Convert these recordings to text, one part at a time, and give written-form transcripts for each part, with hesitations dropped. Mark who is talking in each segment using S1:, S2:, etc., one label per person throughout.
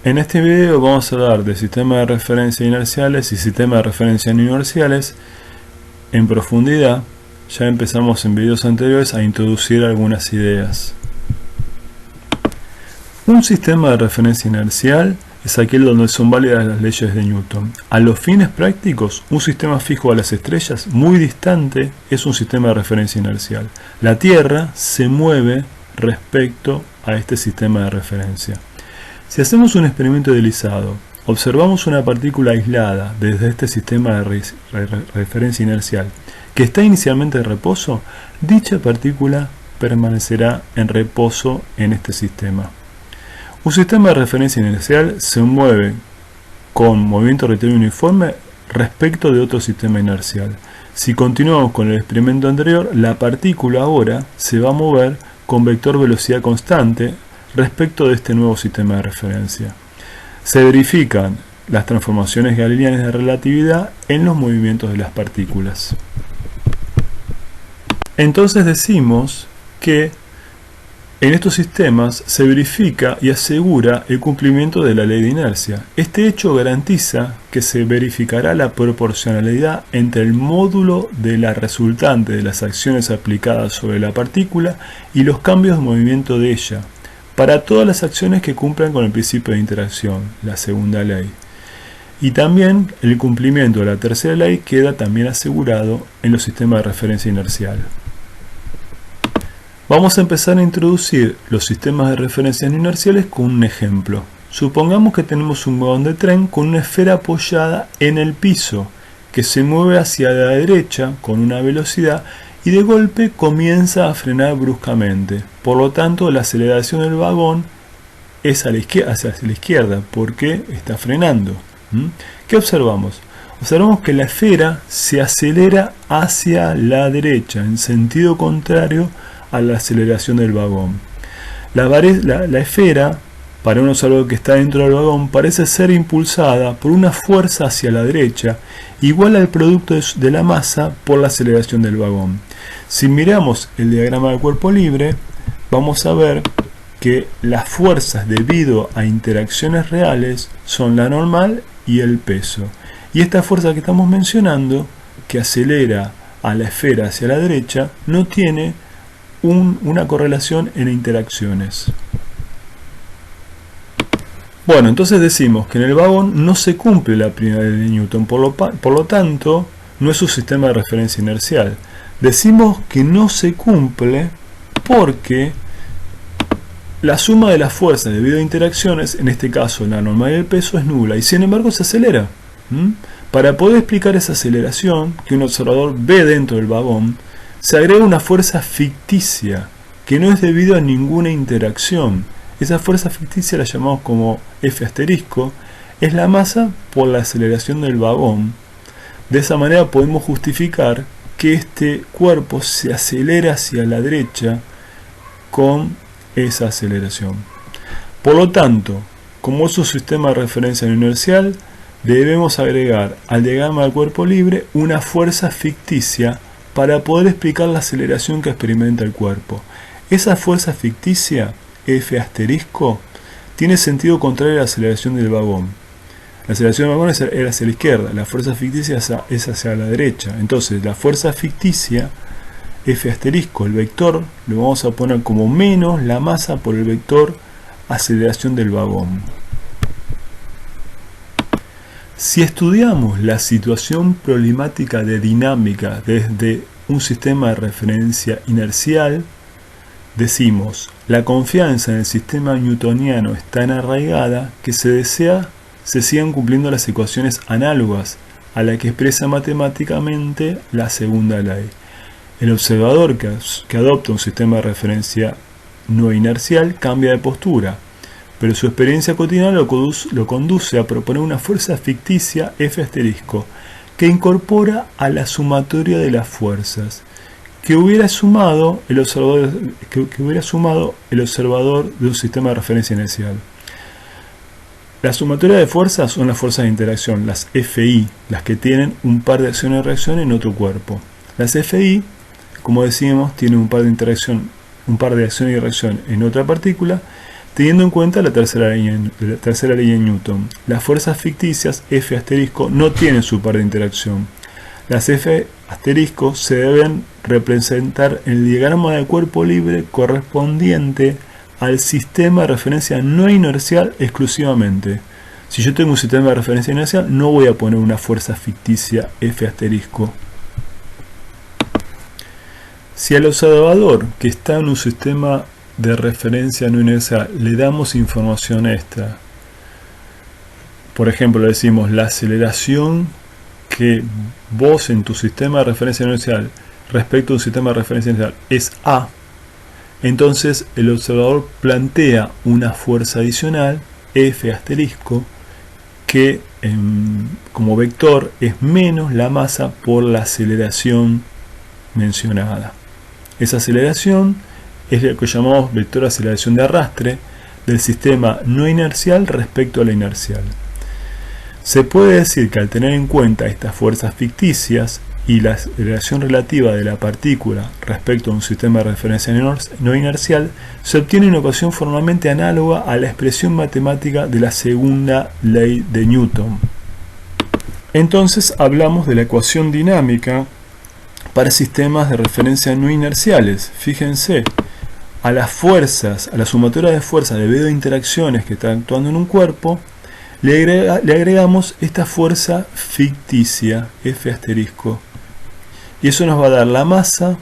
S1: En este video vamos a hablar de sistemas de referencia inerciales y sistemas de referencia no inerciales en profundidad. Ya empezamos en videos anteriores a introducir algunas ideas. Un sistema de referencia inercial es aquel donde son válidas las leyes de Newton. A los fines prácticos, un sistema fijo a las estrellas muy distante es un sistema de referencia inercial. La Tierra se mueve respecto a este sistema de referencia. Si hacemos un experimento idealizado, observamos una partícula aislada desde este sistema de referencia inercial que está inicialmente en reposo, dicha partícula permanecerá en reposo en este sistema. Un sistema de referencia inercial se mueve con movimiento rotatorio uniforme respecto de otro sistema inercial. Si continuamos con el experimento anterior, la partícula ahora se va a mover con vector velocidad constante respecto de este nuevo sistema de referencia. Se verifican las transformaciones galileanas de relatividad en los movimientos de las partículas. Entonces decimos que en estos sistemas se verifica y asegura el cumplimiento de la ley de inercia. Este hecho garantiza que se verificará la proporcionalidad entre el módulo de la resultante de las acciones aplicadas sobre la partícula y los cambios de movimiento de ella, para todas las acciones que cumplan con el principio de interacción, la segunda ley. Y también el cumplimiento de la tercera ley queda también asegurado en los sistemas de referencia inercial. Vamos a empezar a introducir los sistemas de referencia no inerciales con un ejemplo. Supongamos que tenemos un vagón de tren con una esfera apoyada en el piso, que se mueve hacia la derecha con una velocidad y de golpe comienza a frenar bruscamente. Por lo tanto, la aceleración del vagón es hacia la izquierda porque está frenando. ¿Qué observamos? Observamos que la esfera se acelera hacia la derecha, en sentido contrario a la aceleración del vagón. La esfera, para un observador que está dentro del vagón, parece ser impulsada por una fuerza hacia la derecha, igual al producto de la masa por la aceleración del vagón. Si miramos el diagrama del cuerpo libre, vamos a ver que las fuerzas debido a interacciones reales son la normal y el peso. Y esta fuerza que estamos mencionando, que acelera a la esfera hacia la derecha, no tiene una correlación en interacciones. Bueno, entonces decimos que en el vagón no se cumple la primera ley de Newton, por lo tanto no es un sistema de referencia inercial. Decimos que no se cumple porque la suma de las fuerzas debido a interacciones, en este caso la normal y el peso, es nula y sin embargo se acelera. Para poder explicar esa aceleración que un observador ve dentro del vagón, se agrega una fuerza ficticia que no es debido a ninguna interacción. Esa fuerza ficticia la llamamos como F asterisco, es la masa por la aceleración del vagón. De esa manera podemos justificar que este cuerpo se acelera hacia la derecha con esa aceleración. Por lo tanto, como es un sistema de referencia no inercial, debemos agregar al diagrama del cuerpo libre una fuerza ficticia para poder explicar la aceleración que experimenta el cuerpo. Esa fuerza ficticia, F asterisco, tiene sentido contrario a la aceleración del vagón. La aceleración del vagón era hacia la izquierda, la fuerza ficticia es hacia la derecha. Entonces la fuerza ficticia, F asterisco, el vector, lo vamos a poner como menos la masa por el vector aceleración del vagón. Si estudiamos la situación problemática de dinámica desde un sistema de referencia inercial, decimos, la confianza en el sistema newtoniano es tan arraigada que se desea se sigan cumpliendo las ecuaciones análogas a la que expresa matemáticamente la segunda ley. El observador que adopta un sistema de referencia no inercial cambia de postura, pero su experiencia cotidiana lo conduce a proponer una fuerza ficticia F asterisco que incorpora a la sumatoria de las fuerzas que hubiera sumado el observador de un sistema de referencia inercial. La sumatoria de fuerzas son las fuerzas de interacción, las FI, las que tienen un par de acción y reacción en otro cuerpo. Las FI, como decíamos, tienen un par de acción y reacción en otra partícula, teniendo en cuenta la tercera ley en Newton. Las fuerzas ficticias F asterisco no tienen su par de interacción. Las F asterisco se deben representar en el diagrama de cuerpo libre correspondiente al sistema de referencia no inercial exclusivamente. Si yo tengo un sistema de referencia inercial, no voy a poner una fuerza ficticia F asterisco. Si al observador que está en un sistema de referencia no inercial le damos información extra, por ejemplo, le decimos la aceleración que vos en tu sistema de referencia no inercial respecto a un sistema de referencia inercial es A, entonces el observador plantea una fuerza adicional F asterisco que como vector es menos la masa por la aceleración mencionada. Esa aceleración es lo que llamamos vector de aceleración de arrastre del sistema no inercial respecto a la inercial. Se puede decir que al tener en cuenta estas fuerzas ficticias y la aceleración relativa de la partícula respecto a un sistema de referencia no inercial, se obtiene una ecuación formalmente análoga a la expresión matemática de la segunda ley de Newton. Entonces hablamos de la ecuación dinámica para sistemas de referencia no inerciales. Fíjense, a las fuerzas, a la sumatoria de fuerzas debido a interacciones que están actuando en un cuerpo, le agregamos esta fuerza ficticia, F asterisco. Y eso nos va a dar la masa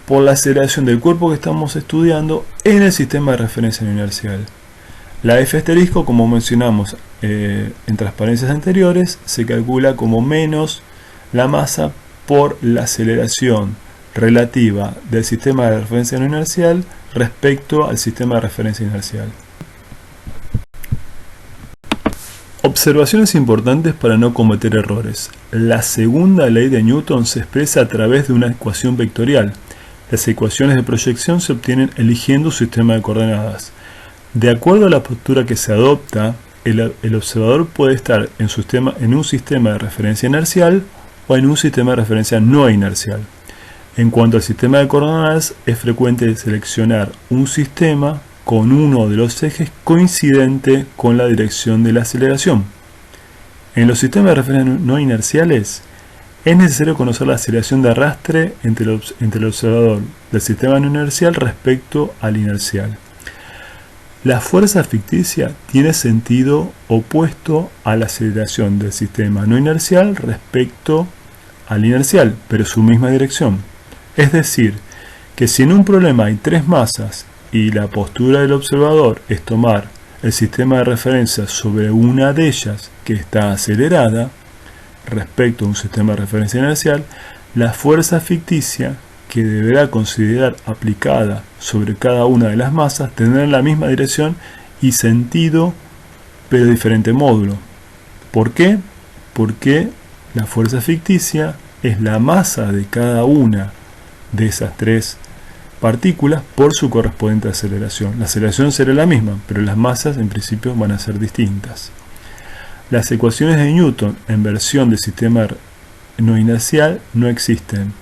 S1: por la aceleración del cuerpo que estamos estudiando en el sistema de referencia no inercial. La F asterisco, como mencionamos en transparencias anteriores, se calcula como menos la masa por la aceleración relativa del sistema de referencia no inercial respecto al sistema de referencia inercial. Observaciones importantes para no cometer errores. La segunda ley de Newton se expresa a través de una ecuación vectorial. Las ecuaciones de proyección se obtienen eligiendo un sistema de coordenadas. De acuerdo a la postura que se adopta, el observador puede estar en un sistema de referencia inercial o en un sistema de referencia no inercial. En cuanto al sistema de coordenadas, es frecuente seleccionar un sistema con uno de los ejes coincidente con la dirección de la aceleración. En los sistemas de referencia no inerciales, es necesario conocer la aceleración de arrastre entre el observador del sistema no inercial respecto al inercial. La fuerza ficticia tiene sentido opuesto a la aceleración del sistema no inercial respecto al inercial, pero su misma dirección. Es decir, que si en un problema hay tres masas y la postura del observador es tomar el sistema de referencia sobre una de ellas que está acelerada respecto a un sistema de referencia inercial, la fuerza ficticia que deberá considerar aplicada sobre cada una de las masas tendrá la misma dirección y sentido, pero diferente módulo. ¿Por qué? Porque la fuerza ficticia es la masa de cada una de esas tres partículas por su correspondiente aceleración. La aceleración será la misma, pero las masas en principio van a ser distintas. Las ecuaciones de Newton en versión de sistema no inercial no existen.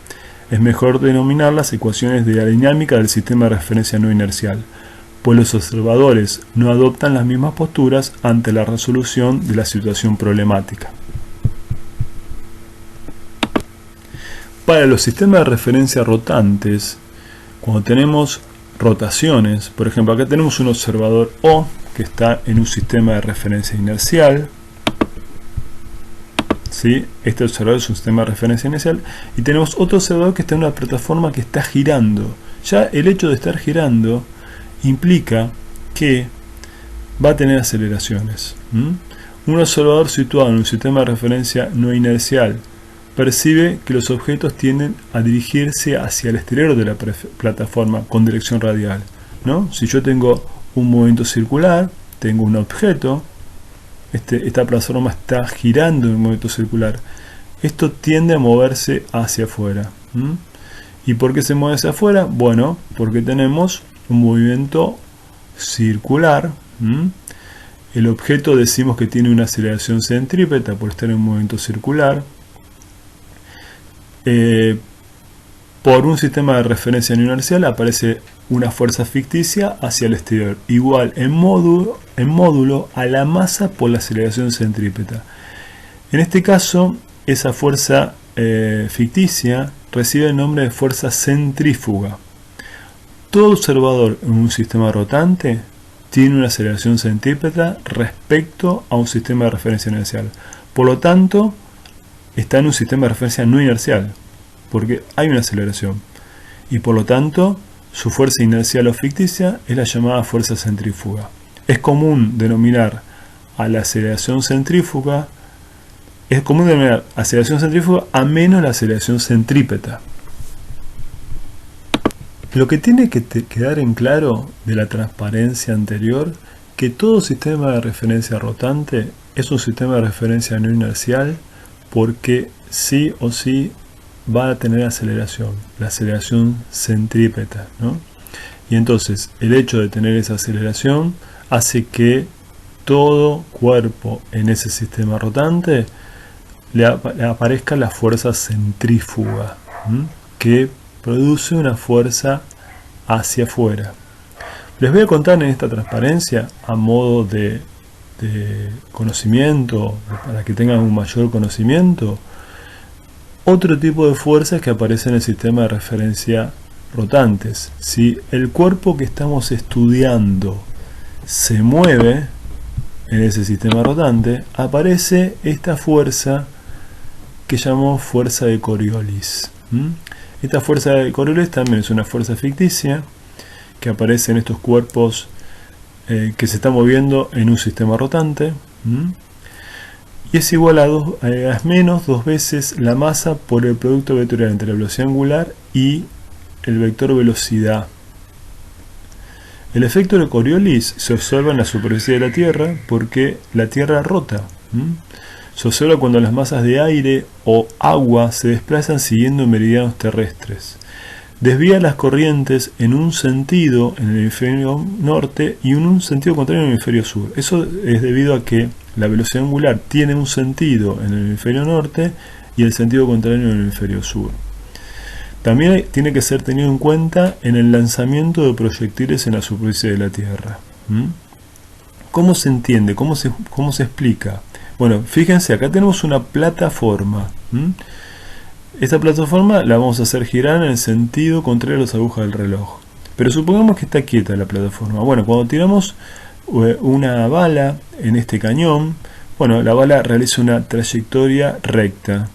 S1: Es mejor denominarlas ecuaciones de la dinámica del sistema de referencia no inercial, pues los observadores no adoptan las mismas posturas ante la resolución de la situación problemática. Para los sistemas de referencia rotantes, cuando tenemos rotaciones, por ejemplo, acá tenemos un observador O que está en un sistema de referencia inercial. ¿Sí? Este observador es un sistema de referencia inercial. Y tenemos otro observador que está en una plataforma que está girando. Ya el hecho de estar girando implica que va a tener aceleraciones. Un observador situado en un sistema de referencia no inercial percibe que los objetos tienden a dirigirse hacia el exterior de la plataforma con dirección radial, ¿no? Si yo tengo un movimiento circular, tengo un objeto, esta plataforma está girando en un movimiento circular, esto tiende a moverse hacia afuera. ¿Y por qué se mueve hacia afuera? Bueno, porque tenemos un movimiento circular. El objeto decimos que tiene una aceleración centrípeta por estar en un movimiento circular. por un sistema de referencia no inercial aparece una fuerza ficticia hacia el exterior, igual en módulo a la masa por la aceleración centrípeta. En este caso, esa fuerza ficticia recibe el nombre de fuerza centrífuga. Todo observador en un sistema rotante tiene una aceleración centrípeta respecto a un sistema de referencia inercial. Por lo tanto, está en un sistema de referencia no inercial, porque hay una aceleración. Y por lo tanto, su fuerza inercial o ficticia es la llamada fuerza centrífuga. Es común denominar a la aceleración centrífuga, a menos la aceleración centrípeta. Lo que tiene que quedar en claro de la transparencia anterior, que todo sistema de referencia rotante es un sistema de referencia no inercial porque sí o sí va a tener aceleración, la aceleración centrípeta, ¿no? Y entonces el hecho de tener esa aceleración hace que todo cuerpo en ese sistema rotante le aparezca la fuerza centrífuga, que produce una fuerza hacia afuera. Les voy a contar en esta transparencia, a modo de conocimiento, para que tengan un mayor conocimiento, otro tipo de fuerzas que aparecen en el sistema de referencia rotantes. Si el cuerpo que estamos estudiando se mueve en ese sistema rotante, aparece esta fuerza que llamamos fuerza de Coriolis. Esta fuerza de Coriolis también es una fuerza ficticia que aparece en estos cuerpos que se están moviendo en un sistema rotante. Y es igual a menos 2 veces la masa por el producto vectorial entre la velocidad angular y el vector velocidad. El efecto de Coriolis se observa en la superficie de la Tierra porque la Tierra rota. Se observa cuando las masas de aire o agua se desplazan siguiendo meridianos terrestres. Desvía las corrientes en un sentido en el hemisferio norte y en un sentido contrario en el hemisferio sur. Eso es debido a que la velocidad angular tiene un sentido en el hemisferio norte y el sentido contrario en el hemisferio sur. También tiene que ser tenido en cuenta en el lanzamiento de proyectiles en la superficie de la Tierra. ¿Cómo se entiende? ¿Cómo se explica? Bueno, fíjense, acá tenemos una plataforma. Esta plataforma la vamos a hacer girar en el sentido contrario a las agujas del reloj. Pero supongamos que está quieta la plataforma. Bueno, cuando tiramos una bala en este cañón, bueno, la bala realiza una trayectoria recta.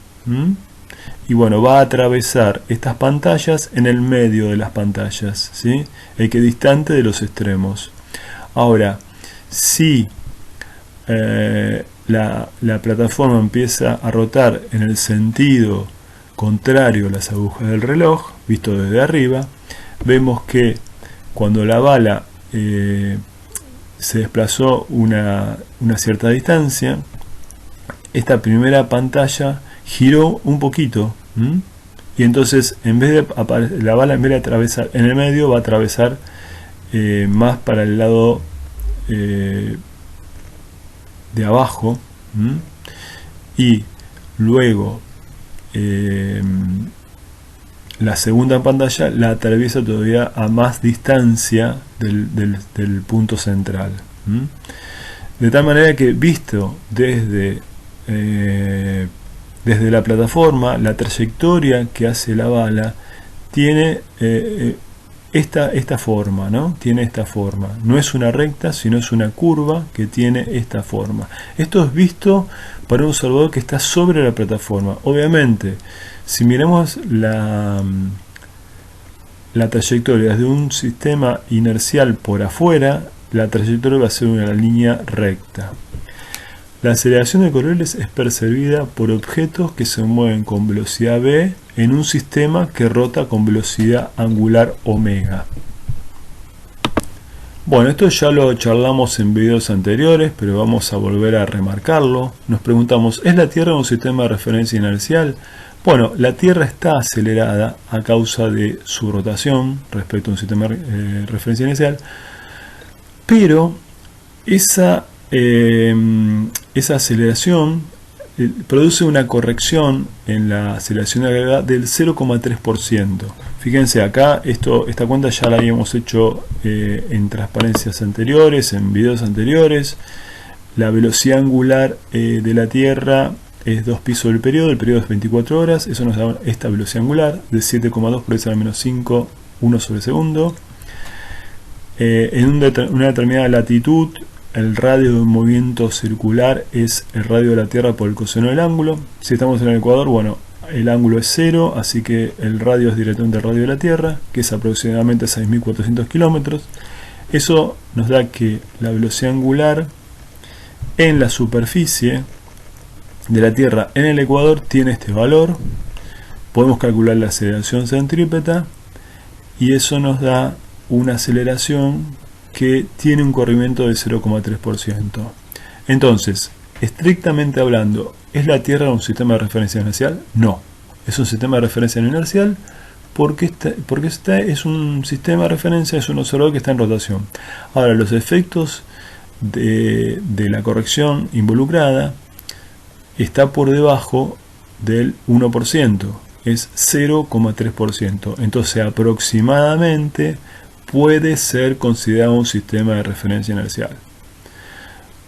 S1: Y bueno, va a atravesar estas pantallas en el medio de las pantallas, ¿sí? Equidistante de los extremos. Ahora, si la plataforma empieza a rotar en el sentido contrario a las agujas del reloj, visto desde arriba, vemos que cuando la bala se desplazó una cierta distancia, esta primera pantalla giró un poquito, y entonces en vez de la bala, en vez de atravesar en el medio, va a atravesar más para el lado de abajo, y luego la segunda pantalla la atraviesa todavía a más distancia del punto central. De tal manera que, visto desde la plataforma, la trayectoria que hace la bala tiene esta forma, ¿no? Tiene esta forma. No es una recta, sino es una curva que tiene esta forma. Esto es visto para un observador que está sobre la plataforma. Obviamente, si miramos la trayectoria desde un sistema inercial por afuera, la trayectoria va a ser una línea recta. La aceleración de Coriolis es percibida por objetos que se mueven con velocidad v en un sistema que rota con velocidad angular omega. Bueno, esto ya lo charlamos en videos anteriores, pero vamos a volver a remarcarlo. Nos preguntamos, ¿es la Tierra un sistema de referencia inercial? Bueno, la Tierra está acelerada a causa de su rotación respecto a un sistema de referencia inercial, pero esa aceleración produce una corrección en la aceleración de la gravedad del 0,3%. Fíjense, acá esta cuenta ya la habíamos hecho en transparencias anteriores, en videos anteriores. La velocidad angular de la Tierra es 2 pisos del periodo, el periodo es 24 horas, eso nos da esta velocidad angular de 7,2 por 10 a la menos 5, 1 sobre segundo. En una determinada latitud, el radio de un movimiento circular es el radio de la Tierra por el coseno del ángulo. Si estamos en el Ecuador, bueno, el ángulo es 0, así que el radio es directamente el radio de la Tierra, que es aproximadamente 6.400 kilómetros. Eso nos da que la velocidad angular en la superficie de la Tierra en el Ecuador tiene este valor. Podemos calcular la aceleración centrípeta y eso nos da una aceleración que tiene un corrimiento del 0,3%. Entonces, estrictamente hablando, ¿es la Tierra un sistema de referencia inercial? No, es un sistema de referencia no inercial porque es un sistema de referencia, es un observador que está en rotación. Ahora, los efectos de la corrección involucrada está por debajo del 1%, es 0,3%. Entonces, aproximadamente puede ser considerado un sistema de referencia inercial.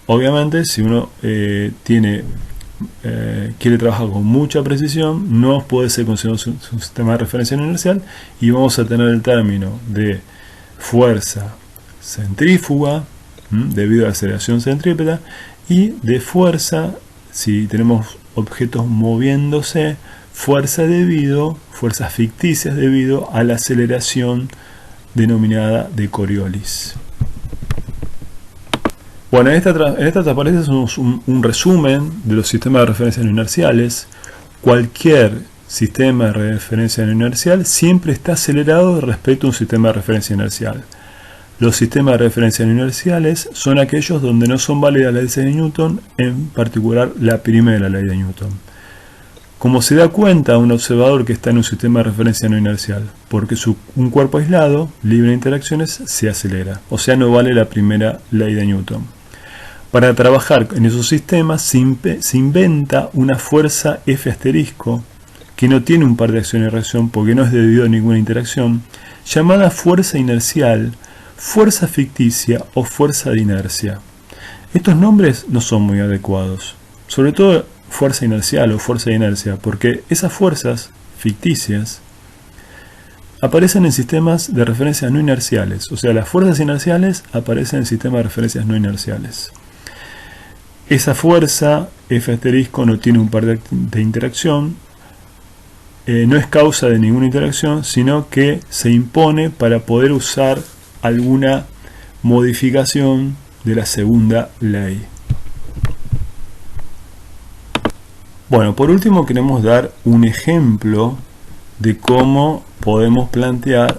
S1: Obviamente, si uno quiere trabajar con mucha precisión, no puede ser considerado un sistema de referencia no inercial, y vamos a tener el término de fuerza centrífuga debido a la aceleración centrípeta y de fuerza, si tenemos objetos moviéndose, fuerzas ficticias debido a la aceleración denominada de Coriolis. Bueno, en esta transparencia hacemos un resumen de los sistemas de referencia no inerciales. Cualquier sistema de referencia no inercial siempre está acelerado respecto a un sistema de referencia inercial. Los sistemas de referencia no inerciales son aquellos donde no son válidas las leyes de Newton, en particular la primera ley de Newton. Como se da cuenta un observador que está en un sistema de referencia no inercial, porque un cuerpo aislado, libre de interacciones, se acelera, o sea, no vale la primera ley de Newton. Para trabajar en esos sistemas se inventa una fuerza F asterisco, que no tiene un par de acción y reacción porque no es debido a ninguna interacción, llamada fuerza inercial, fuerza ficticia o fuerza de inercia. Estos nombres no son muy adecuados, sobre todo fuerza inercial o fuerza de inercia, porque esas fuerzas ficticias aparecen en sistemas de referencia no inerciales, o sea, las fuerzas inerciales aparecen en sistemas de referencias no inerciales. Esa fuerza F asterisco no tiene un par de interacción, no es causa de ninguna interacción, sino que se impone para poder usar alguna modificación de la segunda ley. Bueno, por último queremos dar un ejemplo de cómo podemos plantear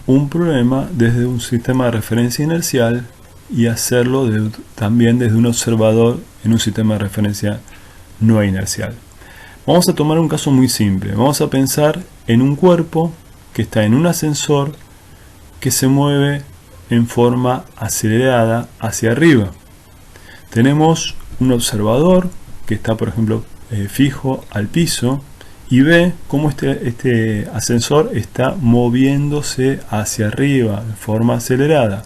S1: un problema desde un sistema de referencia inercial y hacerlo también desde un observador en un sistema de referencia no inercial. Vamos a tomar un caso muy simple. Vamos a pensar en un cuerpo que está en un ascensor que se mueve en forma acelerada hacia arriba. Tenemos un observador que está, por ejemplo, fijo al piso y ve cómo este ascensor está moviéndose hacia arriba en forma acelerada.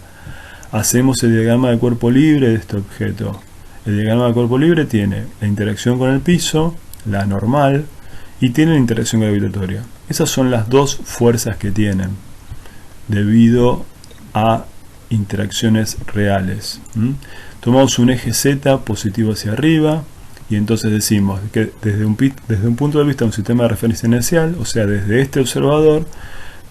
S1: Hacemos el diagrama de cuerpo libre de este objeto. El diagrama de cuerpo libre tiene la interacción con el piso, la normal, y tiene la interacción gravitatoria. Esas son las dos fuerzas que tienen debido a interacciones reales. Tomamos un eje Z positivo hacia arriba y entonces decimos que desde un punto de vista de un sistema de referencia inercial, o sea, desde este observador,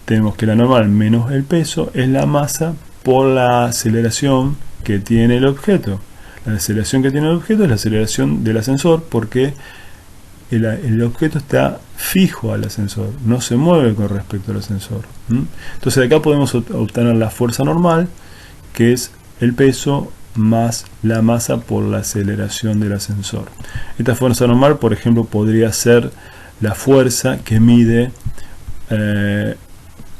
S1: tenemos que la normal menos el peso es la masa por la aceleración que tiene el objeto. La aceleración que tiene el objeto es la aceleración del ascensor, porque el objeto está fijo al ascensor, no se mueve con respecto al ascensor. Entonces de acá podemos obtener la fuerza normal, que es el peso más la masa por la aceleración del ascensor. Esta fuerza normal, por ejemplo, podría ser la fuerza que mide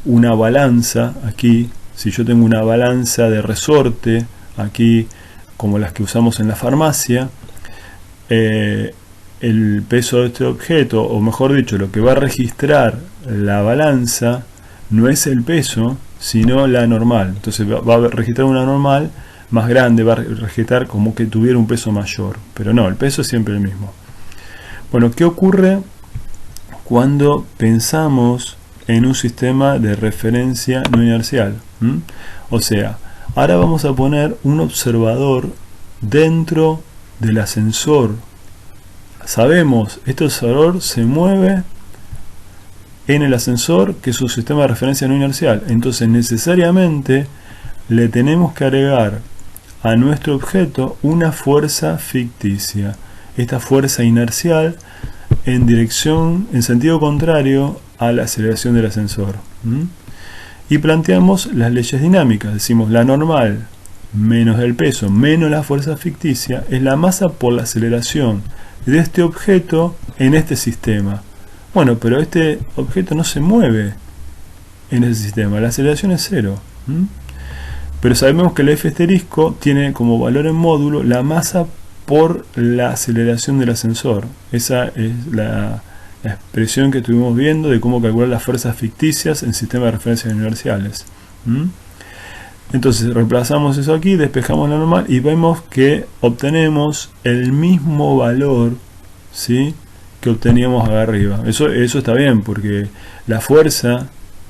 S1: una balanza. Aquí, si yo tengo una balanza de resorte, aquí como las que usamos en la farmacia, el peso de este objeto, o mejor dicho, lo que va a registrar la balanza, no es el peso, sino la normal. Entonces va a registrar una normal más grande, va a registrar como que tuviera un peso mayor. Pero no, el peso es siempre el mismo. Bueno, ¿qué ocurre cuando pensamos en un sistema de referencia no inercial? O sea, ahora vamos a poner un observador dentro del ascensor. Sabemos, este observador se mueve en el ascensor, que es un sistema de referencia no inercial. Entonces necesariamente le tenemos que agregar a nuestro objeto una fuerza ficticia. Esta fuerza inercial en sentido contrario a la aceleración del ascensor. Y planteamos las leyes dinámicas. Decimos la normal menos el peso menos la fuerza ficticia es la masa por la aceleración de este objeto en este sistema. Bueno, pero este objeto no se mueve en ese sistema, la aceleración es cero. Pero sabemos que el F asterisco tiene como valor en módulo la masa por la aceleración del ascensor. Esa es la expresión que estuvimos viendo de cómo calcular las fuerzas ficticias en sistemas de referencias inerciales. Entonces reemplazamos eso aquí, despejamos la normal y vemos que obtenemos el mismo valor, ¿sí?, que obteníamos acá arriba. Eso está bien, porque la fuerza,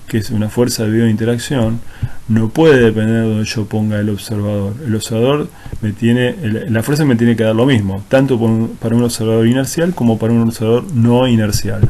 S1: que es una fuerza debido a interacción, no puede depender de donde yo ponga el observador. El observador la fuerza me tiene que dar lo mismo, tanto para un observador inercial como para un observador no inercial.